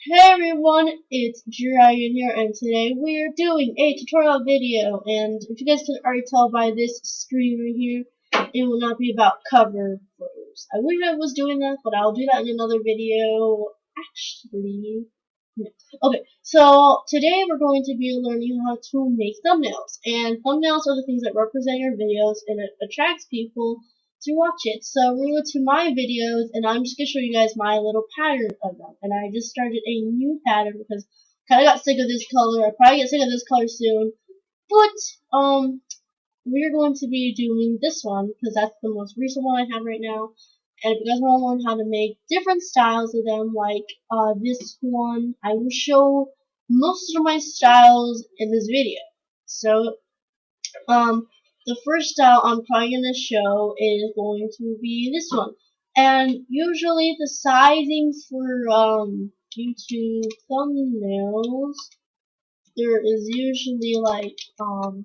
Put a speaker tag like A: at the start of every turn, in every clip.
A: Hey everyone, it's Dragon here, and today we're doing a tutorial video. And if you guys can already tell by this screen right here, it will not be about cover photos. I wish I was doing that, but I'll do that in another video. Actually, no. Okay, so today we're going to be learning how to make thumbnails. And thumbnails are the things that represent your videos, and it attracts people to watch it. So we're going to go to my videos, and I'm just going to show you guys my little pattern of them. And I just started a new pattern because I kind of got sick of this color. I'll probably get sick of this color soon. But, we're going to be doing this one because that's the most recent one I have right now. And if you guys want to learn how to make different styles of them, like this one, I will show most of my styles in this video. So, the first style I'm probably going to show is going to be this one. And usually the sizing for YouTube thumbnails, there is usually like,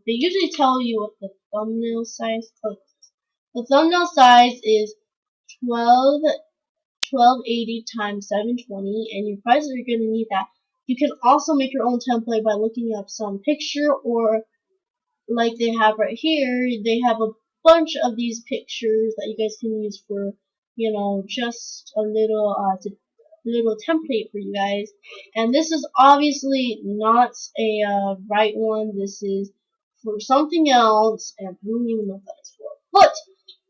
A: they usually tell you what the thumbnail size is. The thumbnail size is 1280 times 720, and you probably are going to need that. You can also make your own template by looking up some picture, or like they have right here, they have a bunch of these pictures that you guys can use for, just a little template for you guys. And this is obviously not a right one. This is for something else, and I don't even know what that is for. But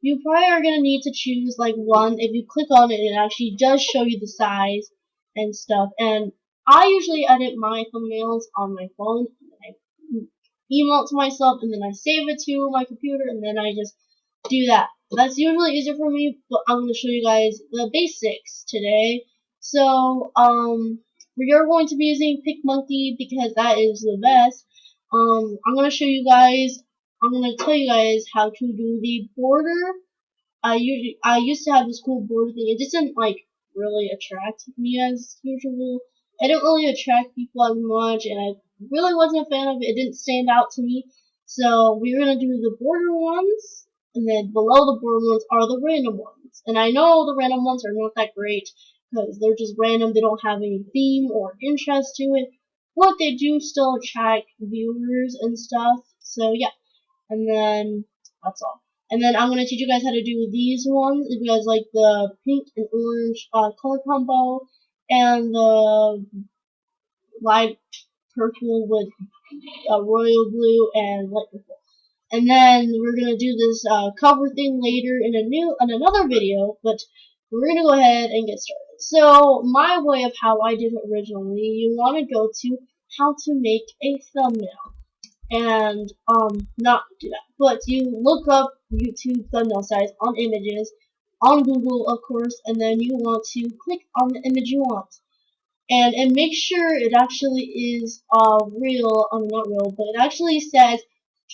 A: you probably are gonna need to choose like one. If you click on it, it actually does show you the size and stuff. And I usually edit my thumbnails on my phone. Email it to myself, and then I save it to my computer, and then I just do that. That's usually easier for me, but I'm going to show you guys the basics today. So, we are going to be using PicMonkey because that is the best. I'm going to show you guys, I'm going to tell you guys how to do the border. I used to have this cool border thing. It didn't, like, really attract me as usual. It didn't really attract people as much, and I really wasn't a fan of it. It didn't stand out to me. So we're gonna do the border ones, and then below the border ones are the random ones. And I know the random ones are not that great because they're just random. They don't have any theme or interest to it, but they do still attract viewers and stuff. So yeah, and then that's all. And then I'm gonna teach you guys how to do these ones. If you guys like the pink and orange color combo, and the light purple with royal blue and light purple. And then we're gonna do this cover thing later in another video, but we're gonna go ahead and get started. So my way of how I did it originally, you want to go to how to make a thumbnail, and not do that, but you look up YouTube thumbnail size on images on Google, of course, and then you want to click on the image you want. And make sure it actually is real. Not real, but it actually says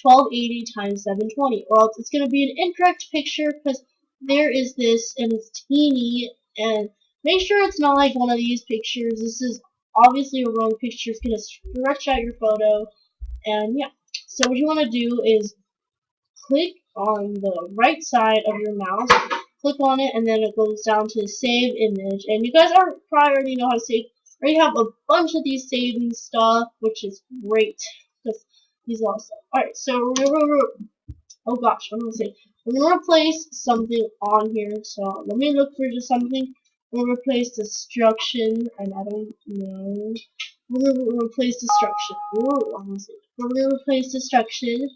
A: 1280 times 720, or else it's gonna be an incorrect picture because there is this and it's teeny. And make sure it's not like one of these pictures. This is obviously a wrong picture. It's gonna stretch out your photo. And yeah, so what you want to do is click on the right side of your mouse, click on it, and then it goes down to save image. And you guys are probably already know how to save. Already have a bunch of these saving stuff, which is great because these are awesome. Alright, so oh gosh, what am I saying? We're gonna replace something on here. So let me look for just something. We'll replace destruction, and I don't know. We're gonna replace destruction. Ooh, honestly. We're gonna replace destruction.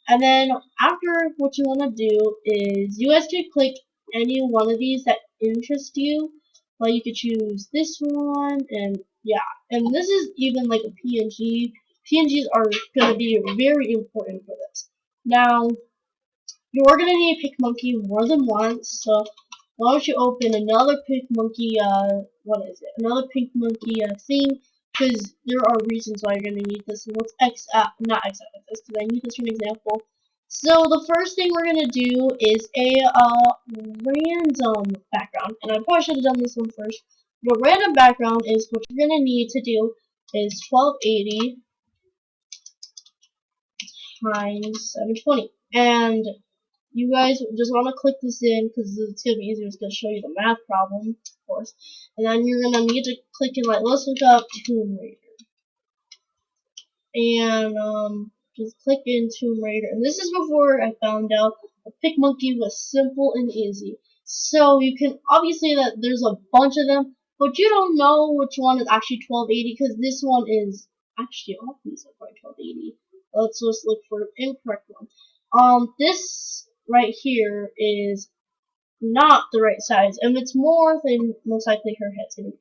A: And then after, what you wanna do is you guys can click any one of these that interest you. Like you could choose this one, and yeah. And this is even like a PNG. PNGs are gonna be very important for this. Now, you're gonna need PicMonkey more than once, so why don't you open another PicMonkey, what is it? Another PicMonkey thing, because there are reasons why you're gonna need this. And let's not X out of this, because I need this for an example. So the first thing we're gonna do is a random background, and I probably should have done this one first. The random background is what you're gonna need to do is 1280 times 720, and you guys just want to click this in because it's going to be easier. It's going to show you the math problem, of course. And then you're going to need to click in, like, let's look up Tomb Raider. And just click in Tomb Raider. And this is before I found out the PicMonkey was simple and easy. So you can obviously that there's a bunch of them, but you don't know which one is actually 1280 because this one is actually all these are probably 1280. Let's just look for the incorrect one. This right here is not the right size. If it's more, then most likely her head's gonna be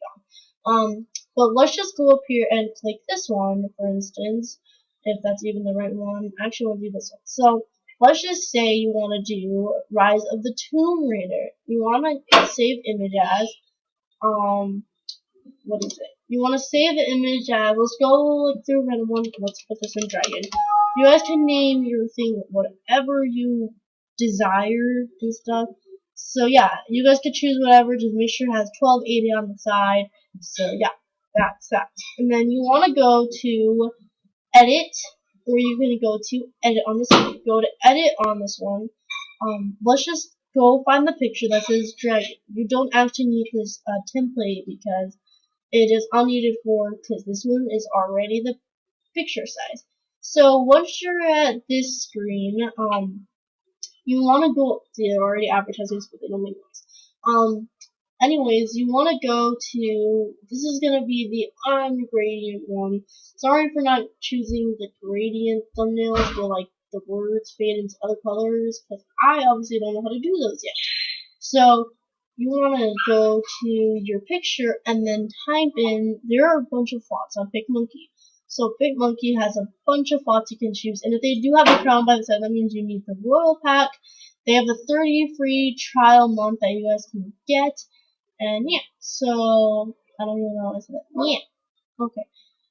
A: gone. But let's just go up here and click this one, for instance, if that's even the right one. I actually want to do this one. So let's just say you want to do Rise of the Tomb Raider. You want to save image as what is it? You want to save the image as, let's go like through random one. Let's put this in Dragon. You guys can name your thing whatever you desire and stuff. So yeah, you guys can choose whatever. Just make sure it has 1280 on the side. So yeah, that's that. And then you want to go to edit, or you're going to go to edit on this one. Go to edit on this one. Let's just go find the picture that says Dragon. You don't actually need this template because it is unneeded because this one is already the picture size. So once you're at this screen, you want to go. They're already advertisements, but they don't make noise. Anyways, you want to go to. This is gonna be the ungradient one. Sorry for not choosing the gradient thumbnails where like the words fade into other colors, because I obviously don't know how to do those yet. So you want to go to your picture and then type in. There are a bunch of fonts on PicMonkey. So PicMonkey has a bunch of fonts you can choose, and if they do have a crown by the side, that means you need the Royal Pack. They have a 30 free trial month that you guys can get, and yeah. So I don't even know what I said. Yeah. Okay.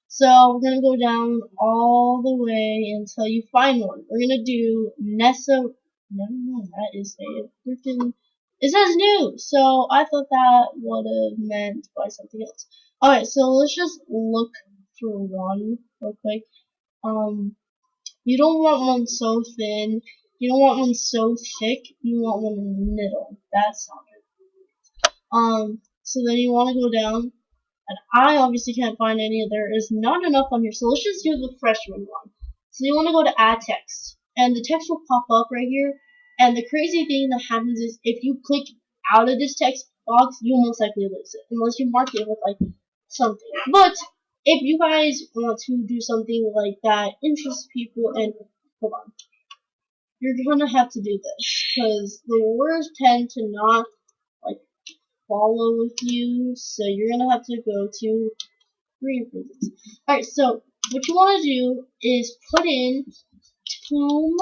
A: So we're gonna go down all the way until you find one. We're gonna do Nessa. No, that is a freaking. It says new, so I thought that would have meant by something else. Alright, so let's just look for one real quick. You don't want one so thin. You don't want one so thick. You want one in the middle. That's not it. So then you want to go down, and I obviously can't find any. There is not enough on here, so let's just do the freshman one. So you want to go to add text, and the text will pop up right here. And the crazy thing that happens is if you click out of this text box, you'll most likely lose it, unless you mark it with like something. But if you guys want to do something like that interests people, and hold on, you're gonna have to do this because the words tend to not like follow with you, so you're gonna have to go to green, for instance. Alright, so what you want to do is put in Tomb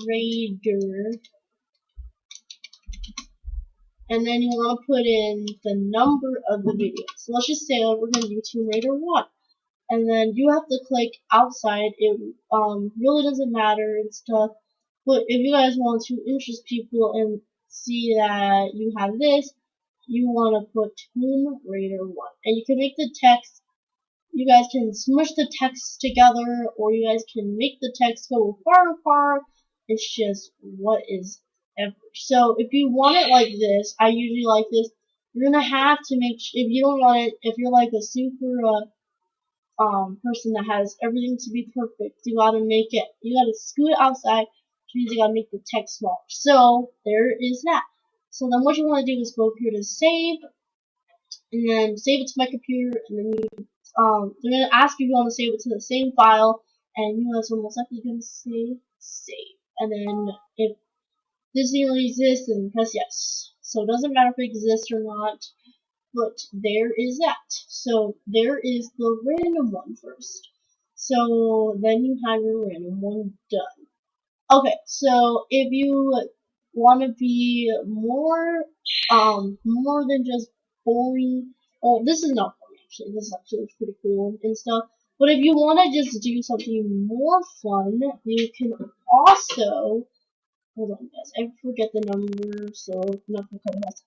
A: Raider, and then you want to put in the number of the video. So let's just say we're going to do Tomb Raider 1. And then you have to click outside. It really doesn't matter and stuff. But if you guys want to interest people and see that you have this, you want to put Tomb Raider 1. And you can make the text. You guys can smush the text together, or you guys can make the text go far apart. It's just what is ever. So if you want it like this, I usually like this. You're gonna have to make. If you don't want it, if you're like a super person that has everything to be perfect, you gotta make it. You gotta scoot it outside, which means you gotta make the text smaller. So there is that. So then what you want to do is go up here to save, and then save it to my computer, and then you they're gonna ask if you want to save it to the same file, and you guys are most likely gonna say save. And then if this even exists, then press yes. So it doesn't matter if it exists or not, but there is that. So there is the random one first. So then you have your random one done. Okay, so if you want to be more than just boring. Oh, this is not boring actually. This is actually pretty cool and stuff. But if you want to just do something more fun, you can also. Hold on, guys. I forget the number, so I'm not gonna copy that.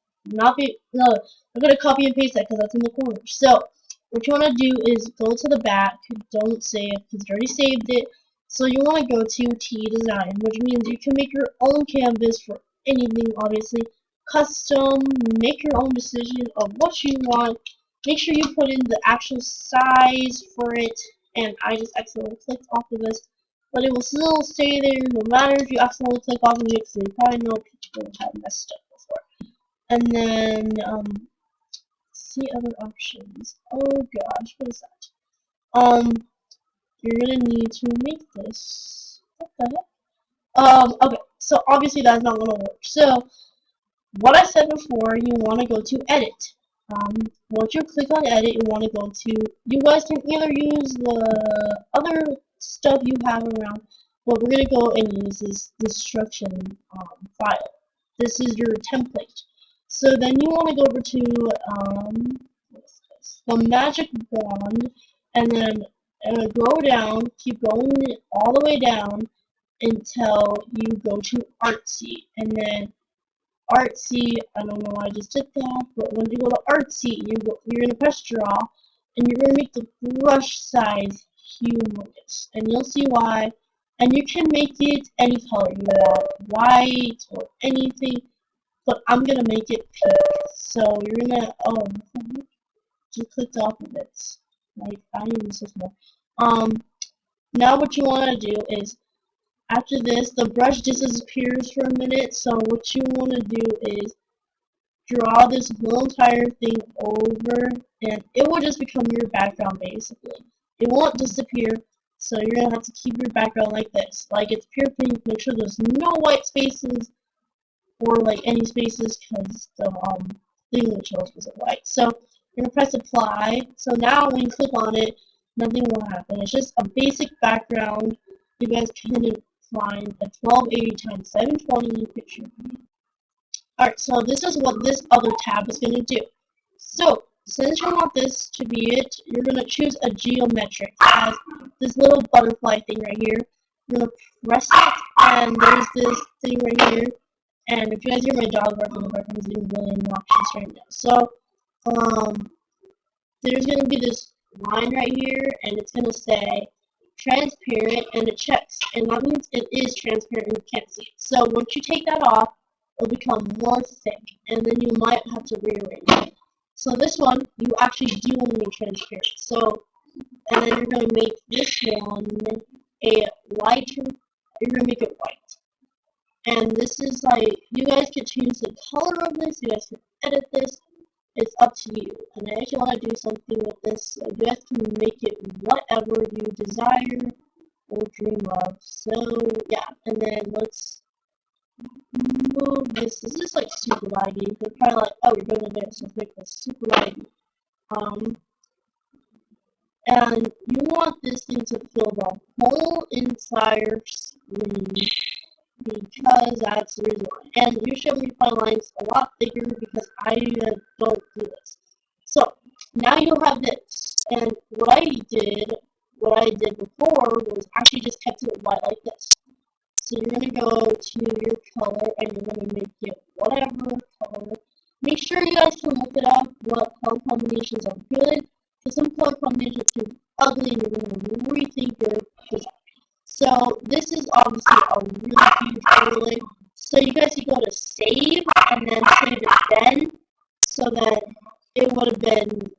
A: No, I'm gonna copy and paste that because that's in the corner. So what you want to do is go to the back. Don't save because you already saved it. So you want to go to T design, which means you can make your own canvas for anything, obviously. Custom, make your own decision of what you want. Make sure you put in the actual size for it, and I just accidentally clicked off of this, but it will still stay there no matter if you accidentally click off of it, because you probably know people have messed up before. And then, see other options. Oh gosh, what is that? You're gonna need to make this. What the heck? Okay, so obviously that's not gonna work. So, what I said before, you want to go to edit. Once you click on edit, you want to go to, you guys can either use the other stuff you have around, but we're going to go and use this destruction file. This is your template. So then you want to go over to what's this? The magic wand, and then go down, keep going all the way down until you go to artsy, and then artsy, I don't know why I just did that, but when you go to artsy, you're gonna press draw, and you're gonna make the brush size humongous, and you'll see why. And you can make it any color you want, white or anything, but I'm gonna make it pink. So you're gonna, oh, you clicked off of it. Like, I am so small. Now what you wanna do is, after this, the brush disappears for a minute, so what you want to do is draw this whole entire thing over, and it will just become your background, basically. It won't disappear, so you're going to have to keep your background like this. Like, it's pure pink, make sure there's no white spaces, or, like, any spaces, because the thing that shows wasn't white. So, you're going to press apply, so now when you click on it, nothing will happen. It's just a basic background. You guys can find a 1280 x 720 picture. Alright, so this is what this other tab is going to do. So, since you want this to be it, you're going to choose a geometric. It has this little butterfly thing right here. You're going to press it, and there's this thing right here. And if you guys hear my dog barking in the background, it's being really obnoxious right now. So, there's going to be this line right here, and it's going to say transparent, and it checks, and that means it is transparent and you can't see it. So once you take that off, it'll become more thick, and then you might have to rearrange it. So this one, you actually do want to make transparent. So, and then you're going to make this one a lighter, you're going to make it white. And this is like, you guys can choose the color of this, you guys can edit this, it's up to you. And I actually want to do something with this, so you guys can make it whatever you desire or dream of. So yeah, and then let's move this. This is like super laggy. They're probably like, oh, you're going to this, so let's make this super laggy. And you want this thing to fill the whole entire screen, because that's the reason why. And you should make my lines a lot bigger because I don't do this. So now you have this, and what I did before was actually just kept it white like this. So you're gonna go to your color, and you're gonna make it whatever color. Make sure you guys can look it up what color combinations are good, because some color combinations can be ugly, and you're gonna rethink your design. So this is obviously a really huge overlay. So you guys can go to save and then save it then, so that it would have been,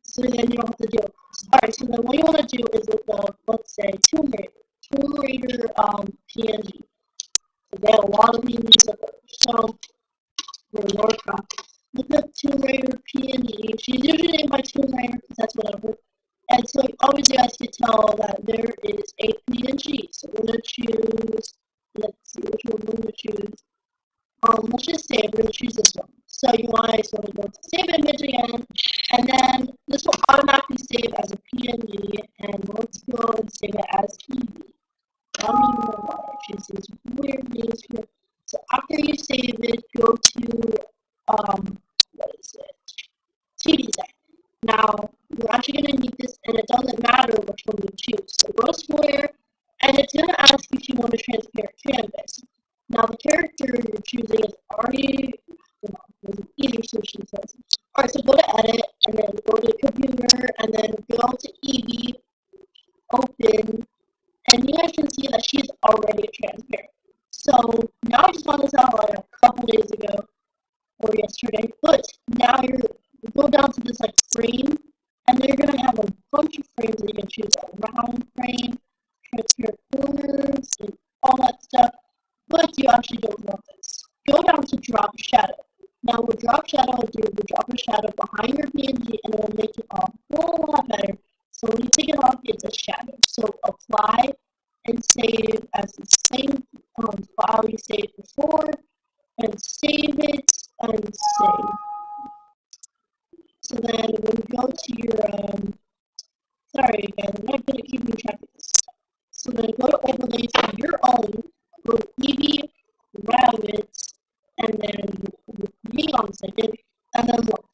A: so then you don't have to do it. Alright, so then what you want to do is with the, let's say, Tomb Raider PNG. So they have a lot of PNGs up there. So, for Warcraft, look at Tomb Raider PNG. She's usually named by Tomb Raider because that's whatever. And so always you guys can tell that there is a PNG. So we're going to choose, let's see which one we're going to choose. Let's just say we're going to choose this one. So you guys want to go to save image again, and then this will automatically save as a PNG, and let's go and save it as EV. I don't even know why I choose these weird names here. So after you save it, go to, what is it? TV design. Now, you're actually going to need this, and it doesn't matter which one you choose. So go to square, and it's going to ask if you want a transparent canvas. Now, the character you're choosing is already, there's an easier solution. Alright, so go to edit, and then go to computer, and then go to EV, open, and you guys can see that she's already transparent. So now I just found this out like a couple days ago or yesterday, but now you go down to this like frame, and then you're gonna have a bunch of frames that you can choose, a round frame, transparent corners, and all that stuff. But you actually don't want this. Go down to drop shadow. Now with drop shadow, do we drop a shadow behind your PNG, and it will make it a whole lot better. So when you take it off, it's a shadow. So apply and save as the same file you saved before, and save it and save. So then when you go to your sorry guys, I'm not good at keeping track of this stuff. So then go to overlays to your own, go to Eevee, Rabbit, and then hang on a second, and then look.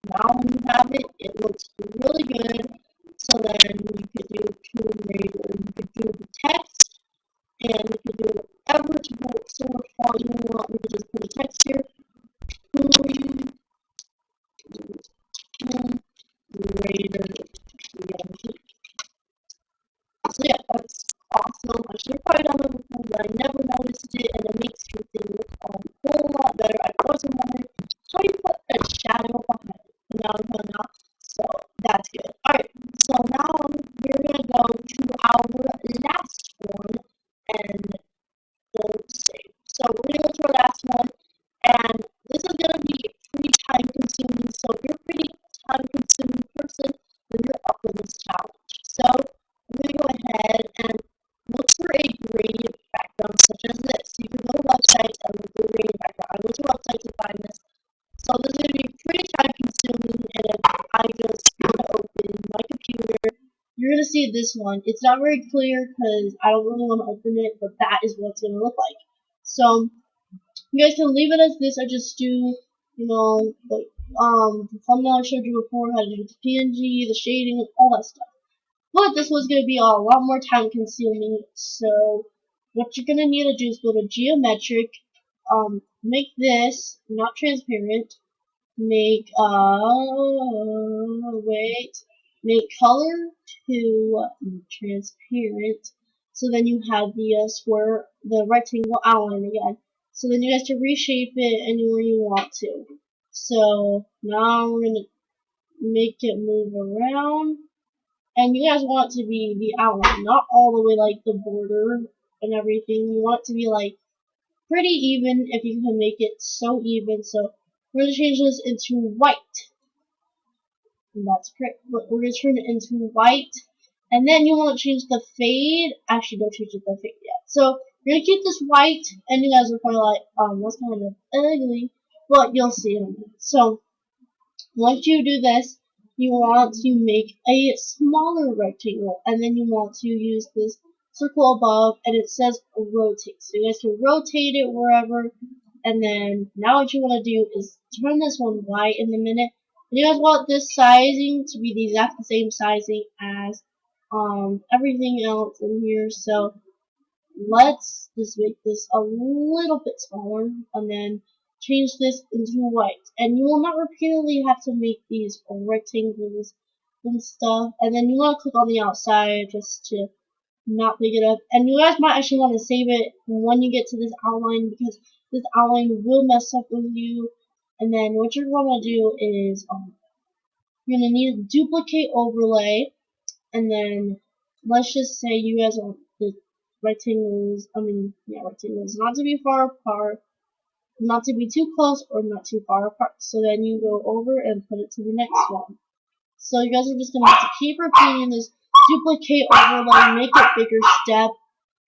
A: Now when you have it, it looks really good. So then you could do Tomb Raider, you could do the text, and you could do whatever sort of font you want. We could just put a text here. Tomb Raider. So yeah, that's awesome. I should have probably done it before, but I never noticed it, and it makes everything look a whole lot better. I wasn't wondering how you put a shadow behind it, but now I know now, so that's good. Alright, so now we're gonna go to our last one, and go save. So we're gonna go to our last one, and this is gonna be pretty time consuming, so if you're a pretty time consuming person, then you're up for this challenge. So I'm going to go ahead and look for a gradient background such as this. You can go to websites and look for a gradient background. I went to websites to find this. So this is going to be pretty time consuming, and if I just go to open my computer, you're going to see this one. It's not very clear because I don't really want to open it, but that is what it's going to look like. So you guys can leave it as this. I just do, you know, the thumbnail I showed you before, how to do the PNG, the shading, all that stuff. But this was going to be a lot more time consuming, so what you're going to need to do is go to geometric, make this not transparent, make, make color to transparent, so then you have the square, the rectangle outline again. So then you guys can reshape it anywhere you want to. So now we're going to make it move around. And you guys want it to be the outline, not all the way like the border and everything. You want it to be like pretty even if you can make it so even. So we're going to change this into white. And that's correct. But we're going to turn it into white. And then you want to change the fade. Actually, don't change the fade yet. So we're going to keep this white. And you guys are probably like, that's kind of ugly. But you'll see in a minute. So once you do this, you want to make a smaller rectangle, and then you want to use this circle above, and it says rotate. So you guys can rotate it wherever, and then now what you want to do is turn this one white in a minute. And you guys want this sizing to be the exact same sizing as everything else in here. So let's just make this a little bit smaller, and then change this into white. And you will not repeatedly have to make these rectangles and stuff. And then you want to click on the outside just to not pick it up. And you guys might actually want to save it when you get to this outline, because this outline will mess up with you. And then what you're going to do is you're going to need a duplicate overlay. And then let's just say you guys want the rectangles, rectangles not to be far apart, not to be too close or not too far apart. So then you go over and put it to the next one. So you guys are just going to have to keep repeating this duplicate overlay, make it bigger step,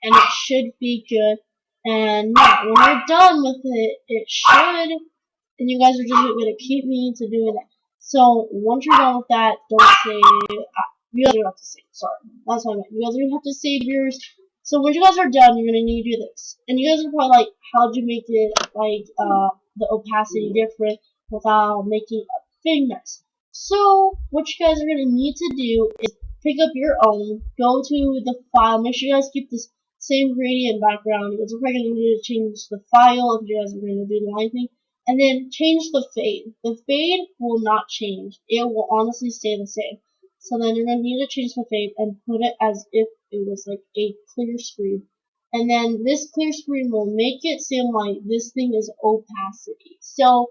A: and it should be good. And yeah, when you're done with it, it should, and you guys are just going to keep me to doing that. So once you're done with that, don't save. You guys don't have to save. Sorry, that's what I meant. You guys are going to have to save yours. So when you guys are done, you're going to need to do this. And you guys are probably like, how'd you make it, like, the opacity different without making a big mess? So, what you guys are going to need to do is pick up your own, go to the file, make sure you guys keep this same gradient background. You guys are probably going to need to change the file if you guys are going to do the line thing. And then change the fade. The fade will not change. It will honestly stay the same. So then you're going to need to change the fade and put it as if it was like a clear screen. And then this clear screen will make it seem like this thing is opacity. So,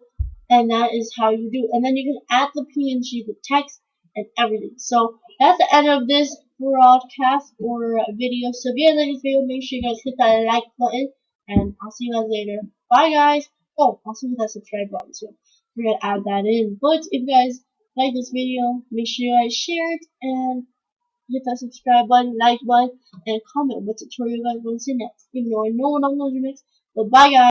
A: and that is how you do. And then you can add the PNG, the text, and everything. So that's the end of this broadcast or video. So if you guys like this video, make sure you guys hit that like button. And I'll see you guys later. Bye guys. Oh, also hit that subscribe button too. We're gonna add that in. But if you guys like this video, make sure you guys share it and hit that subscribe button, like button, and comment what tutorial you guys want to see next. Even though I know what I'm going to do next. But bye guys.